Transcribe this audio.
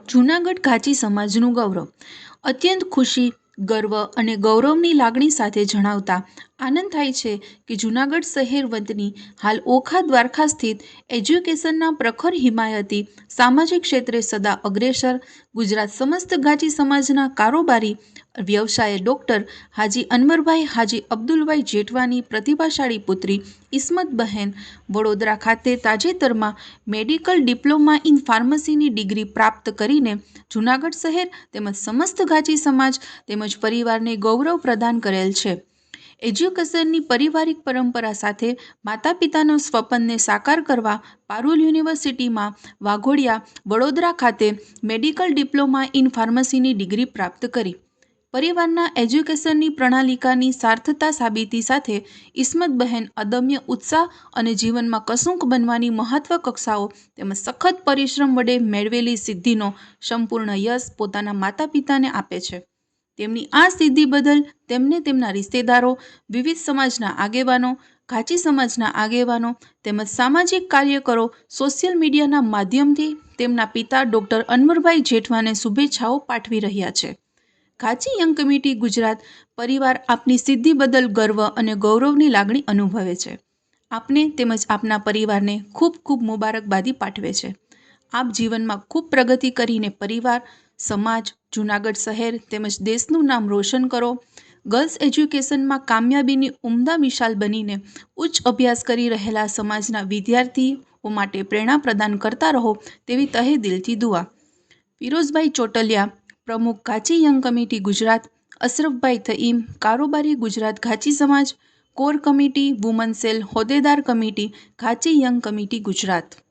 જૂનાગઢ ઘાંચી સમાજનું ગૌરવ અત્યંત ખુશી, ગર્વ અને ગૌરવની લાગણી સાથે જણાવતા આનંદ થાય છે કે જૂનાગઢ શહેર વતની હાલ ઓખા દ્વારકા સ્થિત એજ્યુકેશનના પ્રખર હિમાયતી, સામાજિક ક્ષેત્રે સદા અગ્રેસર, ગુજરાત સમસ્ત ઘાંચી સમાજના કારોબારી વ્યવસાયે ડૉક્ટર હાજી અનવરભાઈ હાજી અબ્દુલભાઈ જેઠવાની પ્રતિભાશાળી પુત્રી ઇસ્મતબહેન વડોદરા ખાતે તાજેતરમાં મેડિકલ ડિપ્લોમા ઇન ફાર્મસીની ડિગ્રી પ્રાપ્ત કરીને જૂનાગઢ શહેર તેમજ સમસ્ત ઘાંચી સમાજ તેમજ પરિવારને ગૌરવ પ્રદાન કરેલ છે. એજ્યુકેશનની પારિવારિક પરંપરા સાથે માતા પિતાના સ્વપ્નને સાકાર કરવા પારુલ યુનિવર્સિટીમાં વાઘોડિયા, વડોદરા ખાતે મેડિકલ ડિપ્લોમા ઇન ફાર્મસીની ડિગ્રી પ્રાપ્ત કરી. પરિવારના એજ્યુકેશનની પ્રણાલિકાની સાર્થતા સાબિતી સાથે ઇસ્મતબહેન અદમ્ય ઉત્સાહ અને જીવનમાં કશુંક બનવાની મહત્વકાંક્ષાઓ તેમજ સખત પરિશ્રમ વડે મેળવેલી સિદ્ધિનો સંપૂર્ણ યશ પોતાના માતા પિતાને આપે છે. તેમની આ સિદ્ધિ બદલ તેમને તેમના રિશ્તેદારો, વિવિધ સમાજના આગેવાનો, ઘાંચી સમાજના આગેવાનો તેમજ સામાજિક કાર્યકરો સોશિયલ મીડિયાના માધ્યમથી તેમના પિતા ડૉક્ટર અનવરભાઈ જેઠવાને શુભેચ્છાઓ પાઠવી રહ્યા છે. ઘાંચી યંગ કમિટી ગુજરાત પરિવાર આપની સિદ્ધિ બદલ ગર્વ અને ગૌરવની લાગણી અનુભવે છે. આપને તેમજ આપના પરિવારને ખૂબ ખૂબ મુબારકબાદી પાઠવે છે. આપ જીવનમાં ખૂબ પ્રગતિ કરીને પરિવાર, સમાજ, જૂનાગઢ શહેર તેમજ દેશનું નામ રોશન કરો. ગર્લ્સ એજ્યુકેશનમાં કામયાબીની ઉમદા મિસાલ બનીને ઉચ્ચ અભ્યાસ કરી રહેલા સમાજના વિદ્યાર્થીઓ માટે પ્રેરણા પ્રદાન કરતા રહો તેવી તહે દિલથી દુઆ. ફિરોઝભાઈ ચોટલિયા, પ્રમુખ ઘાંચી યંગ કમિટી ગુજરાત. અશરફભાઈ થઈમ, કારોબારી ગુજરાત ઘાંચી સમાજ. કોર કમિટી વુમન સેલ હોદ્દેદાર committee Ghanchi young committee Gujarat.